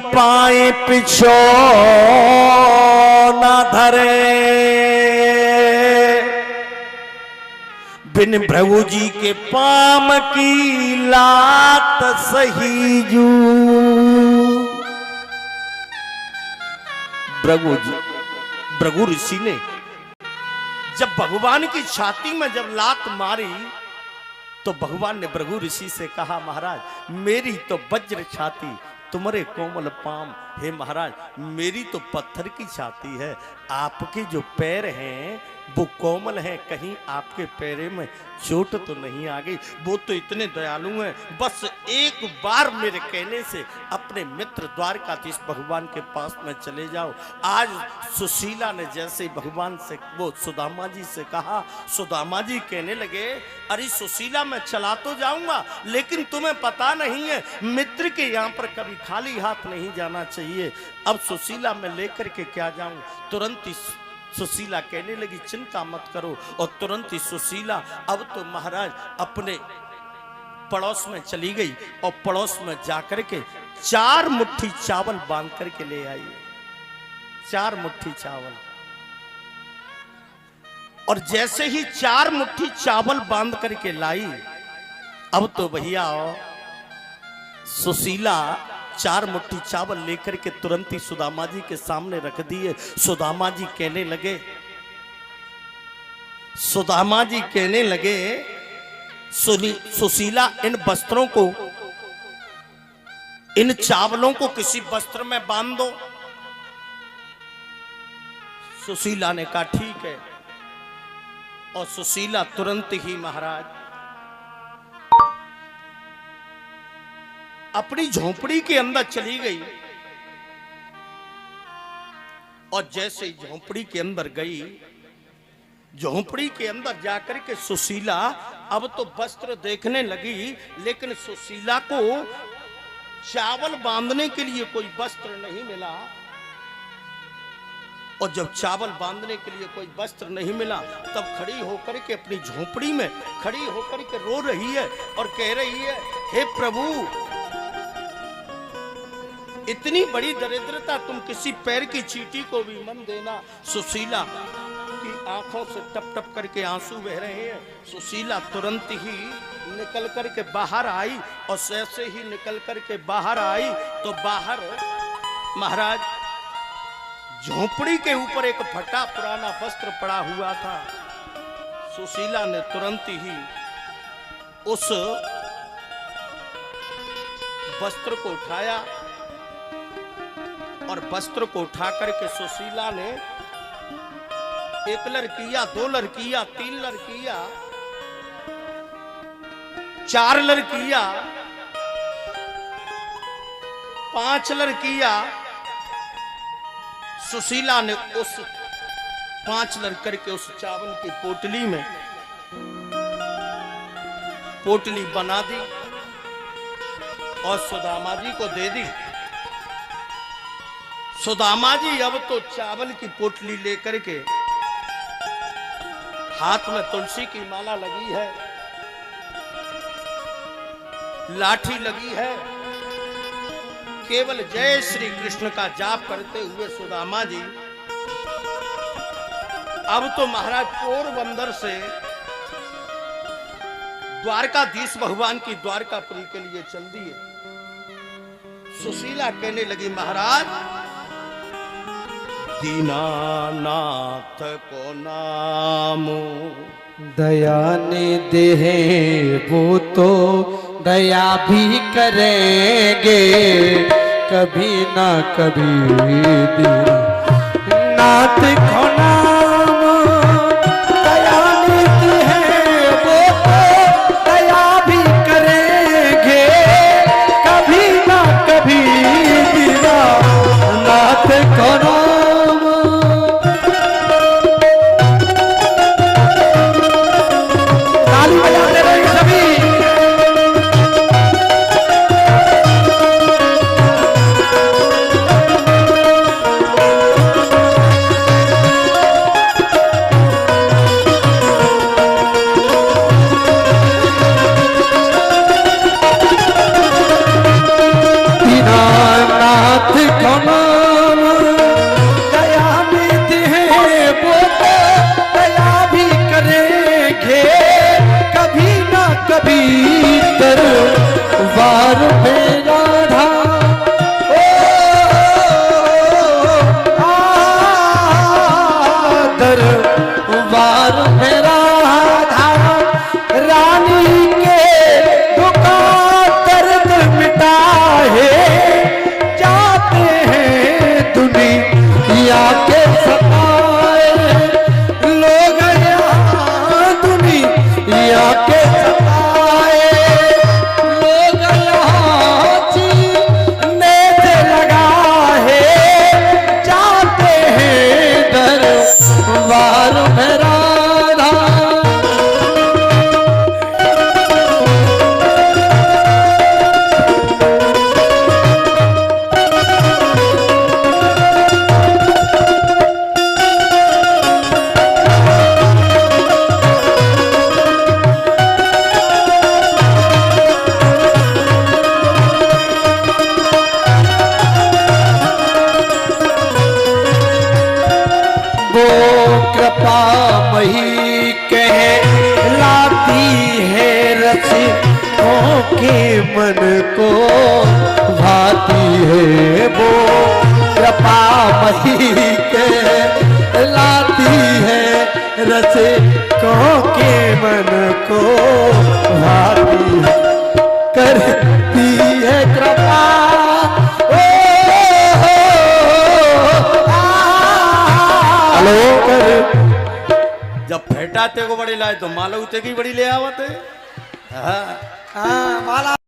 पाए पिछो न धरे, बिन प्रभु जी के पाम की लात सही जू। भृगु ऋषि ने जब भगवान की छाती में जब लात मारी तो भगवान ने भृगु ऋषि से कहा, महाराज मेरी तो वज्र छाती, तुम्हारे कोमल पाम। हे महाराज मेरी तो पत्थर की छाती है, आपके जो पैर हैं वो कोमल हैं, कहीं आपके पैरे में चोट तो नहीं आ गई। वो तो इतने दयालु हैं, बस एक बार मेरे कहने से अपने मित्र द्वारकाधीश भगवान के पास में चले जाओ। आज सुशीला ने जैसे भगवान से वो सुदामा जी से कहा, सुदामा जी कहने लगे, अरे सुशीला मैं चला तो जाऊंगा लेकिन तुम्हें पता नहीं है मित्र के यहाँ पर कभी खाली हाथ नहीं जाना चाहिए। अब सुशीला मैं लेकर के क्या जाऊं? तुरंत ही सुशीला कहने लगी, चिंता मत करो। और तुरंत ही सुशीला अब तो महाराज अपने पड़ोस में चली गई और पड़ोस में जाकर के 4 मुट्ठी चावल बांध करके ले आई। 4 मुट्ठी चावल। और जैसे ही 4 मुट्ठी चावल बांध करके लाई, अब तो भैया सुशीला 4 मुट्ठी चावल लेकर के तुरंत ही सुदामा जी के सामने रख दिए। सुदामा जी कहने लगे, सुशीला इन वस्त्रों को, इन चावलों को किसी वस्त्र में बांध दो। सुशीला ने कहा ठीक है। और सुशीला तुरंत ही महाराज अपनी झोंपड़ी के अंदर चली गई। और जैसे ही झोंपड़ी के अंदर गई, झोंपड़ी के अंदर जाकर के सुशीला अब तो वस्त्र देखने लगी, लेकिन सुशीला को चावल बांधने के लिए कोई वस्त्र नहीं मिला। और जब चावल बांधने के लिए कोई वस्त्र नहीं मिला, तब खड़ी होकर के अपनी झोंपड़ी में खड़ी होकर के रो रही है और कह रही है, हे प्रभु इतनी बड़ी दरिद्रता, तुम किसी पैर की चींटी को भी मन देना। सुशीला की आंखों से टप टप करके आंसू बह रहे हैं। सुशीला तुरंत ही निकल करके बाहर आई। और जैसे ही निकल करके बाहर आई तो बाहर महाराज झोंपड़ी के ऊपर एक फटा पुराना वस्त्र पड़ा हुआ था। सुशीला ने तुरंत ही उस वस्त्र को उठाया और वस्त्र को उठा करके सुशीला ने 1 लड़किया, 2 लड़किया, 3 लड़किया, 4 लड़किया, 5 लड़किया। सुशीला ने उस 5 लड़कर के उस चावल की पोटली में पोटली बना दी और सुदामा जी को दे दी। सुदामा जी अब तो चावल की पोटली लेकर के, हाथ में तुलसी की माला लगी है, लाठी लगी है, केवल जय श्री कृष्ण का जाप करते हुए सुदामा जी अब तो महाराज पोरबंदर से द्वारकाधीश भगवान की द्वारकापुरी के लिए चल दिए। सुशीला कहने लगी, महाराज दीनानाथ को नामो दया निधि है वो तो दया भी करेंगे, कभी ना कभी दीनानाथ को नाम दया निधि है वो तो दया भी करेंगे, कभी ना कभी दीनानाथ को नाम। मन को भाती है वो कृपा मही के लाती है रसिकों के मन को भाती है करती है कृपा हेलो कर जब फेटाते को बड़ी लाए तो मालूते की बड़ी ले आवत है। हाँ माला